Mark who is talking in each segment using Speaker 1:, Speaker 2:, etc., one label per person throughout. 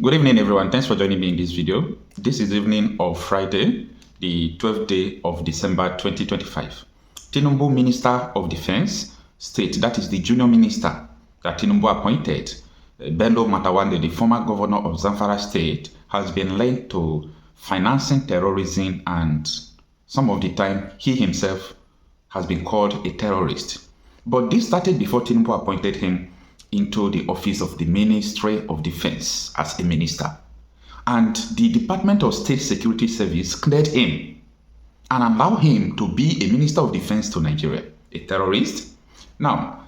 Speaker 1: Good evening, everyone. Thanks for joining me in this video. This is the evening of Friday, the 12th day of December 2025. Tinubu Minister of Defense State, that is the junior minister that Tinubu appointed, Bello Matawale, the former governor of Zamfara State, has been linked to financing terrorism, and some of the time he himself has been called a terrorist. But this started before Tinubu appointed him into the office of the Ministry of Defense as a minister. And the Department of State Security Service cleared him and allowed him to be a Minister of Defense to Nigeria, a terrorist. Now,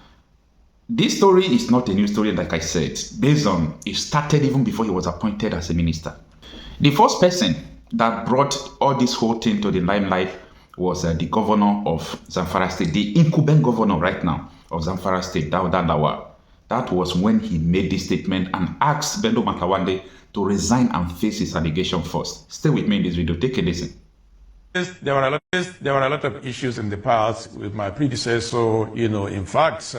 Speaker 1: this story is not a new story, like I said, based on it started even before he was appointed as a minister. The first person that brought all this whole thing to the limelight was the governor of Zamfara State, the incumbent governor right now of Zamfara State, Dauda Lawal. That was when he made this statement and asked Bello Matawale to resign and face his allegation first. Stay with me in this video. Take a listen.
Speaker 2: There were a lot of issues in the past with my predecessor. In fact,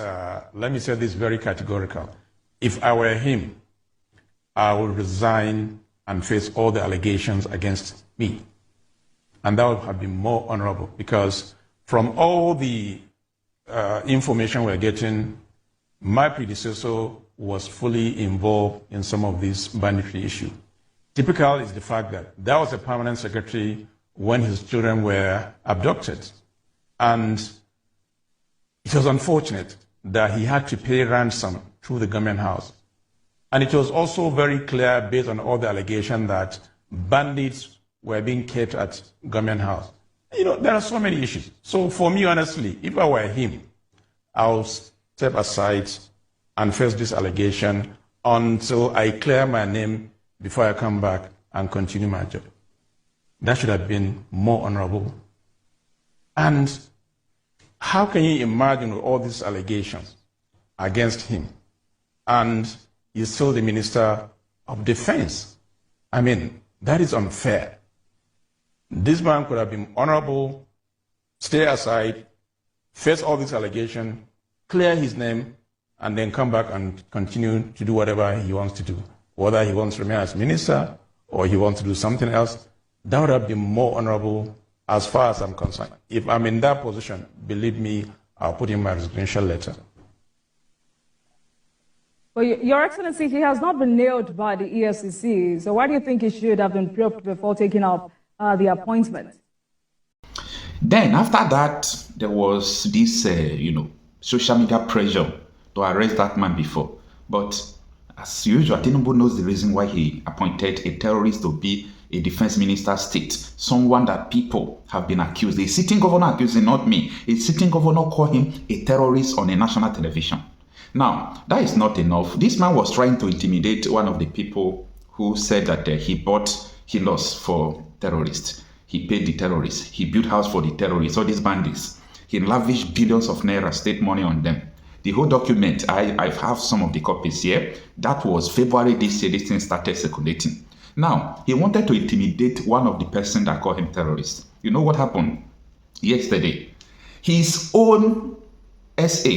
Speaker 2: let me say this very categorical. If I were him, I would resign and face all the allegations against me. And that would have been more honorable, because from all the information we're getting, my predecessor was fully involved in some of these banditry issues. Typical is the fact that that was a permanent secretary when his children were abducted. And it was unfortunate that he had to pay ransom through the government house. And it was also very clear, based on all the allegations, that bandits were being kept at government house. There are so many issues. So for me, honestly, if I were him, I'll step aside and face this allegation until I clear my name before I come back and continue my job. That should have been more honorable. And how can you imagine with all these allegations against him, and he's still the Minister of Defense? I mean, that is unfair. This man could have been honorable, stay aside, face all these allegations, clear his name, and then come back and continue to do whatever he wants to do. Whether he wants to remain as minister or he wants to do something else, that would have been more honorable as far as I'm concerned. If I'm in that position, believe me, I'll put in my resignation letter.
Speaker 3: Well, Your Excellency, he has not been nailed by the EFCC. So why do you think he should have been probed before taking up the appointment?
Speaker 1: Then after that, there was this, social media pressure to arrest that man before. But as usual, Tinubu knows the reason why he appointed a terrorist to be a defense minister state, someone that people have been accused. A sitting governor accusing, not me. A sitting governor called him a terrorist on a national television. Now, that is not enough. This man was trying to intimidate one of the people who said that he bought healers for terrorists. He paid the terrorists. He built house for the terrorists, all these bandits. He lavished billions of naira state money on them. The whole document, I have some of the copies here. That was February this year, this thing started circulating. Now, he wanted to intimidate one of the person that called him terrorist. You know what happened yesterday? His own SA,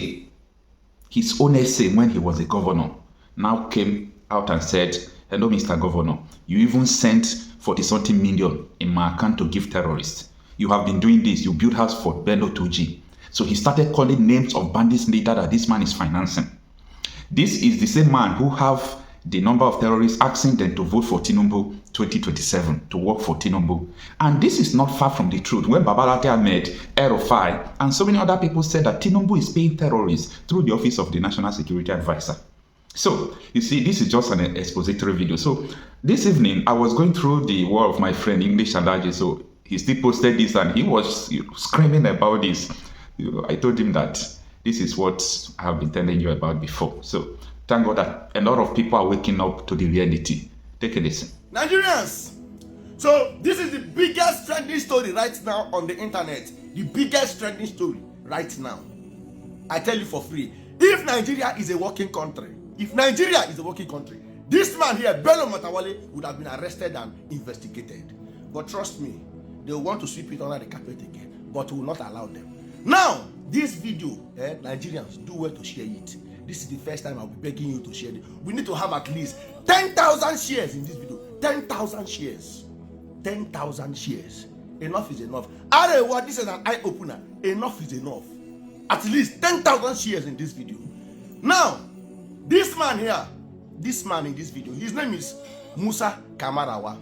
Speaker 1: when he was a governor, now came out and said, "Hello, Mr. Governor, you even sent 40-something million in my account to give terrorists. You have been doing this. You built house for Bello 2G. So he started calling names of bandits leader that this man is financing. This is the same man who have the number of terrorists asking them to vote for Tinubu 2027, to work for Tinubu. And this is not far from the truth. When Babalake Ahmed, Erofai, and so many other people said that Tinubu is paying terrorists through the office of the National Security Advisor. So, you see, this is just an expository video. So, this evening, I was going through the wall of my friend, English Alaji, so he still posted this and he was screaming about this. I told him that this is what I have been telling you about before. So, thank God that a lot of people are waking up to the reality. Take a listen.
Speaker 4: Nigerians, so this is the biggest trending story right now on the internet. The biggest trending story right now. I tell you for free. If Nigeria is a working country, this man here, Bello Matawale, would have been arrested and investigated. But trust me, they will want to sweep it under the carpet again, but we will not allow them. Now, this video, Nigerians, do well to share it. This is the first time I'll be begging you to share it. We need to have at least 10,000 shares in this video. 10,000 shares. 10,000 shares. Enough is enough. What? This is an eye opener. Enough is enough. At least 10,000 shares in this video. Now, this man here, this man in this video, his name is Musa Kamarawa.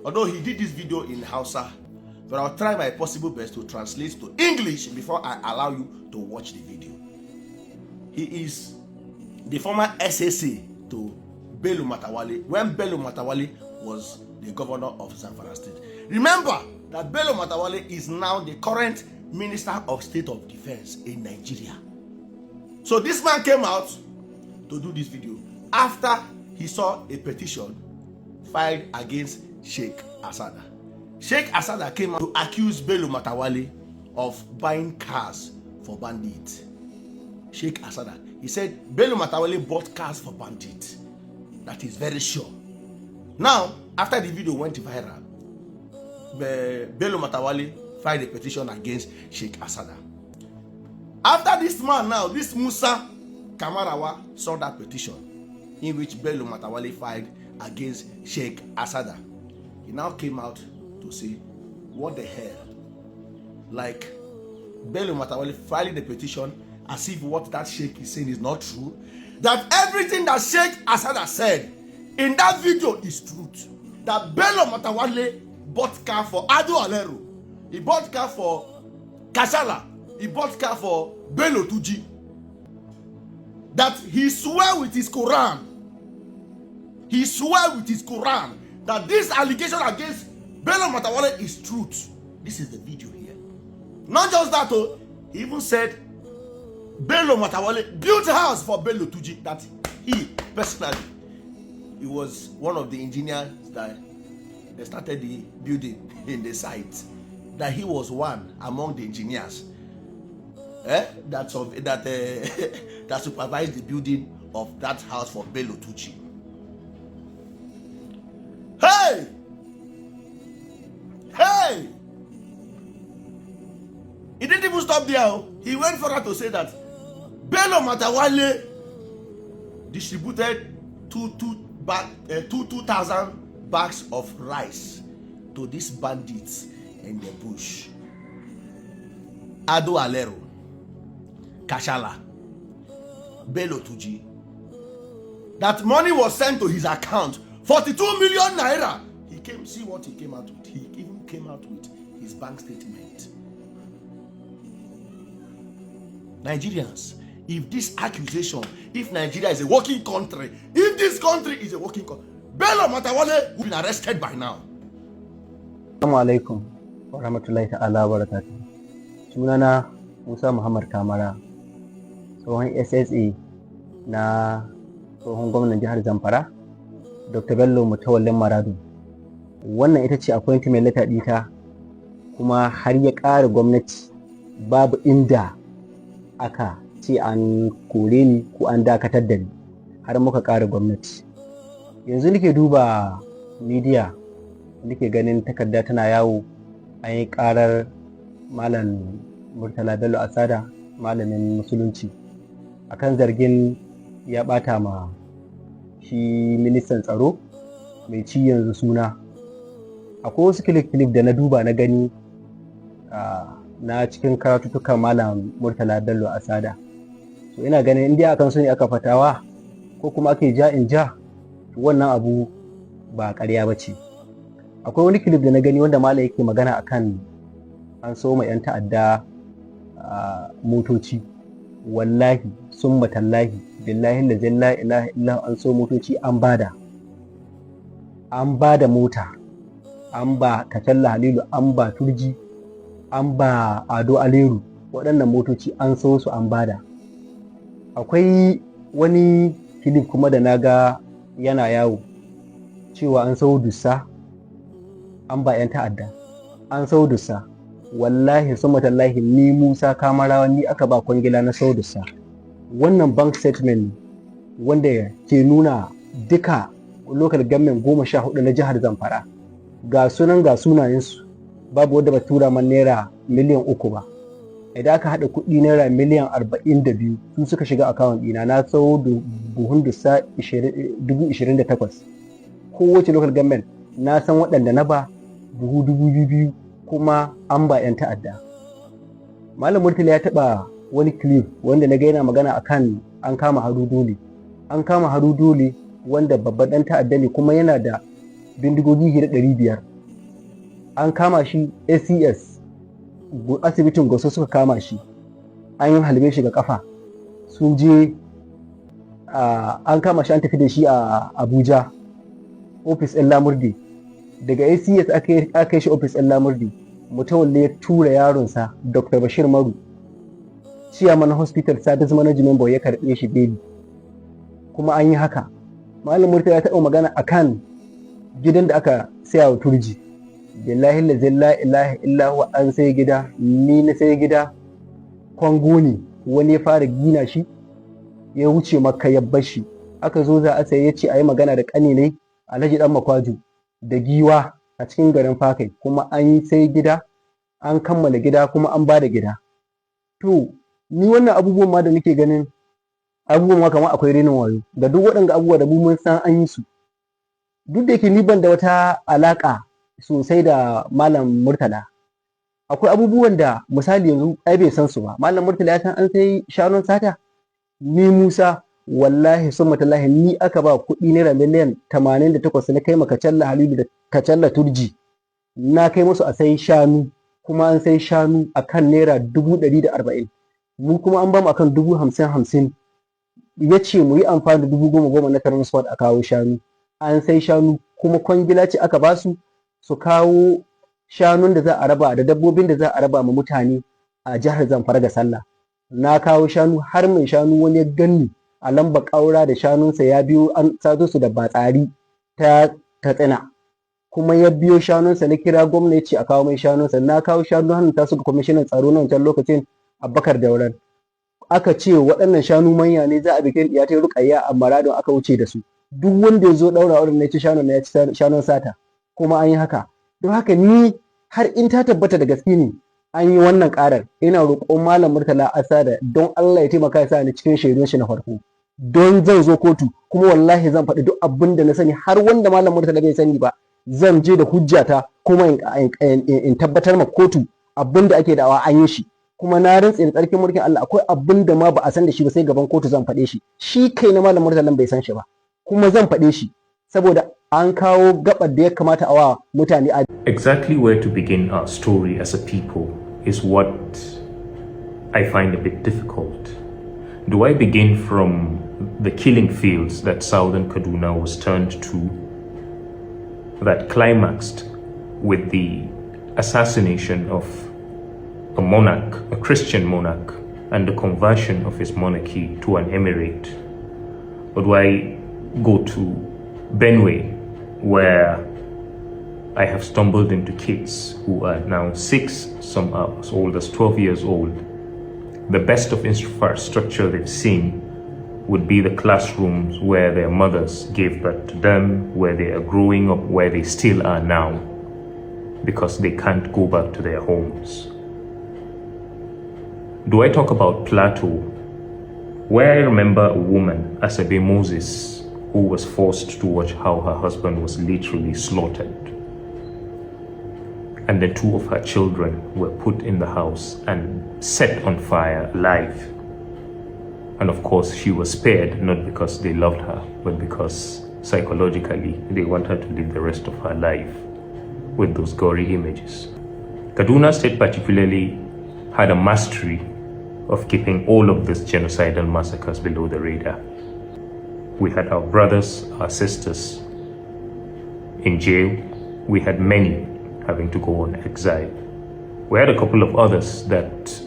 Speaker 4: Although he did this video in Hausa, but I'll try my possible best to translate to English before I allow you to watch the video. He is the former SSA to Bello Matawale when Bello Matawale was the governor of Zamfara State. Remember that Bello Matawale is now the current Minister of State of Defense in Nigeria. So this man came out to do this video after he saw a petition filed against Sheikh Asada. Sheikh Asada came out to accuse Bello Matawale of buying cars for bandits. Sheikh Asada, he said Bello Matawale bought cars for bandits. That is very sure. Now, after the video went viral, Bello Matawale filed a petition against Sheikh Asada. After this man now, this Musa Kamarawa saw that petition in which Bello Matawale filed against Sheikh Asada. He now came out to say, what the hell? Like, Bello Matawale filing the petition as if what that Sheikh is saying is not true. That everything that Sheikh Asada said in that video is truth. That Bello Matawale bought car for Ado Alero. He bought car for Kashala. He bought car for Bello Tuji. That he swear with his Quran. He swear with his Quran that this allegation against Bello Matawale is truth. This is the video here. Not just that, he even said Bello Matawale built a house for Bello Tuji. That he personally, he was one of the engineers that started the building in the site. That he was one among the engineers that supervised the building of that house for Bello Tuji. Hey! Hey! He didn't even stop there. He went further to say that Bello Matawale distributed 2,000 bags of rice to these bandits in the bush. Ado Alero, Kashala, Bello Tuji. That money was sent to his account, 42 million naira. He came, see what he came out with. He even came out with his bank statement. Nigerians, if this accusation, if Nigeria is a working country, if this country is a working country, Bello Matawale would be arrested by now.
Speaker 5: Assalamu alaikum wa rahmatullahi ta'ala wa barakatuh. Sunana Musa Muhammad Kamara, tsohon SSA na tsohon gwamnan jihar Zamfara, Dr. Bello Mutawallen Maradu. Wannan ita ce appointment letter ɗita, kuma har ya ƙara gwamnati babu inda aka ce an kore ni ko an dakatar da ni, har muka ƙara gwamnati. Yanzu nake duba media, nake ganin takarda tana yawo, an yi ƙarar Malam Murtala Bello Asada, malamin musulunci, akan zargin ya ɓata ma shi ministan tsaro mai ci yanzu suna. Akwai wasu kilif da na duba na gani na cikin karatutukan Malam Murtala Bello Asada. So ina ganin indiya akan su ne aka fatawa ko kuma ake ja in ja, wannan abu ba ƙarya ba ce. Akwai wani kilif da na gani wanda Malam yake magana akan an so ma 'yan ta'adda motoci. Wallahi summa tallahi billahi la ilaha illa an so motoci, an bada mota, an ba Katalla Halilu, an ba Turji, an ba Ado Aleru. Waɗannan motoci an so su, an bada. Akwai wani kilif kuma da naga yana yawo cewa an sau dussa, an ba 'yan ta'adda, an sau dussa. Wallahi summa tallahi ni Musa Kamarawa ni aka ba kwangila na sau dussa. Wannan bank statement wanda ke nuna duka local government 14 na jihar Zamfara, ga sunayensu, babu wadda ba tura man naira miliyan 3 ba. idan aka haɗa kuɗi naira miliyan 42 su suka shiga akawun ɗina, na sau da buhun dusa 28,000 kowace local government na san waɗanda na ba buhu 2,000 kuma an ba 'yan ta'adda. Malam Murtala ya taɓa wani clip wanda na ga yana magana akan an kama Haru Dole. An kama Haru Dole wanda babban ɗan ta'adda ne kuma yana da bindigogi 500. An kama shi ACS asibitin Goso suka kama shi, an yi halbe shi ga kafa, sun je an kama shi an tafi da shi a Abuja ofis ɗin Lamurde. Daga ACS aka yi shi ofis ɗin Lamurde. Mutawalle ya tura yaronsa Dr. Bashir Maru, Chairman Hospital Service Management Board, ya karɓe shi beli. Kuma an yi haka. Malam Murtala ya taɓa magana akan gidan da aka saya wa Turji. Billahi la ilaha illa huwa, an sai gida, ni na sai gida, kwango ne wani ya fara gina shi ya wuce Makka ya bar shi. Aka zo za a sai ya ce a yi magana da ƙani ne Alhaji Dan Makwaju da Giwa a cikin garin Fakai, kuma an yi sai gida, an kammala gida kuma an ba da gida. To ni wannan abubuwan ma da nake ganin abubuwan ma kamar akwai renin wayo da duk waɗanda abubuwa da mun san an yi su, duk da yake ni ban da wata alaƙa sosai da Malam Murtala. Akwai abubuwan da misali yanzu ai bai san su ba. Malam Murtala ya san an sai shanun sata. Ni Musa wallahi summa tallahi ni aka ba kuɗi naira miliyan 88 na kai ma Kacalla Halilu da Kacalla Turji, na kai musu a sai shanu, kuma an sai shanu akan naira 140. Mu kuma an ba mu akan 50,050. Ya ce mu yi amfani da 10,000 na transport a kawo shanu. An sai shanu kuma kwangila ce aka ba su kawo shanun da za a raba da dabbobin da za a raba ma mutane a jihar Zamfara ga sallah. Na kawo shanu, har mai shanu wani ya ganni a lamba ƙaura da shanunsa ya biyo, an sazo su da batsari ta Katsina, kuma ya biyo shanunsa. Na kira gwamna ya ce a kawo mai shanunsa. Na kawo shanu hannun ta su ga kwamishinan tsaro na wancan lokacin Abubakar Dauran. Aka ce waɗannan shanu manya ne, za a bikin ɗiya ta Rukayya a Maradon, aka wuce da su. Duk wanda ya zo ɗaura wurin na ci shanun na ya ci shanun sata, kuma an yi haka. Don haka ni har in ta tabbata da gaske ne an yi wannan ƙarar, ina roƙon Malam Murtala Asada don Allah ya taimaka ya sa ni cikin shaidun shi na farko, don zan zo kotu kuma wallahi zan faɗi duk abin da na sani, har wanda Malam Murtala bai sani ba zan je da hujjata kuma in tabbatar ma kotu abin da ake da'awa an yi shi. Kuma na rantse da tsarkin mulkin Allah akwai abin da ma ba a san da shi ba, sai gaban kotu zan faɗe shi. Shi kai na Malam Murtala bai san shi ba, kuma zan faɗe shi saboda an kawo gabar da ya kamata a wa mutane.
Speaker 6: Exactly where to begin our story as a people is what I find a bit difficult. Do I begin from the killing fields that southern Kaduna was turned to, that climaxed with the assassination of a monarch, a Christian monarch, and the conversion of his monarchy to an emirate? Or do I go to Benue, where I have stumbled into kids who are now 6, some are as old as 12 years old. The best of infrastructure they've seen would be the classrooms where their mothers gave birth to them, where they are growing up, where they still are now, because they can't go back to their homes. Do I talk about Plateau, where I remember a woman, Asabe Moses, who was forced to watch how her husband was literally slaughtered, and the 2 of her children were put in the house and set on fire alive. And of course, she was spared, not because they loved her, but because psychologically they want her to live the rest of her life with those gory images. Kaduna State particularly had a mastery of keeping all of these genocidal massacres below the radar. We had our brothers, our sisters in jail. We had many having to go on exile. We had a couple of others that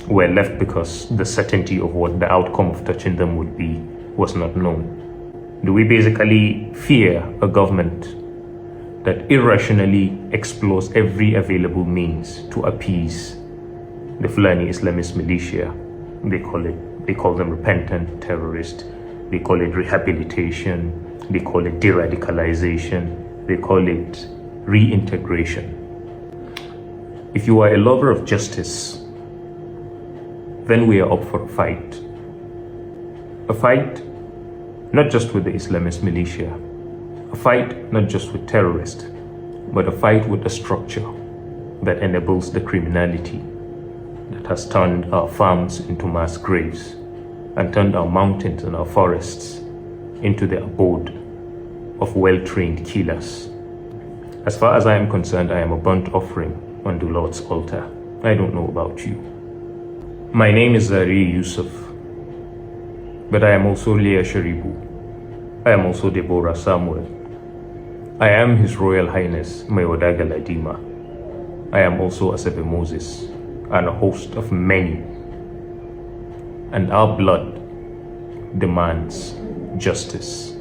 Speaker 6: were left because the certainty of what the outcome of touching them would be was not known. Do we basically fear a government that irrationally explores every available means to appease the Fulani Islamist militia? They call them repentant terrorists. They call it rehabilitation. They call it de-radicalization. They call it reintegration. If you are a lover of justice, then we are up for a fight. A fight not just with the Islamist militia, a fight not just with terrorists, but a fight with a structure that enables the criminality that has turned our farms into mass graves and turned our mountains and our forests into the abode of well-trained killers. As far as I am concerned, I am a burnt offering on the Lord's altar. I don't know about you. My name is Zari Yusuf, but I am also Leah Sharibu. I am also Deborah Samuel. I am His Royal Highness Mayoda Galadima. I am also Asebe Moses and a host of many. And our blood demands justice.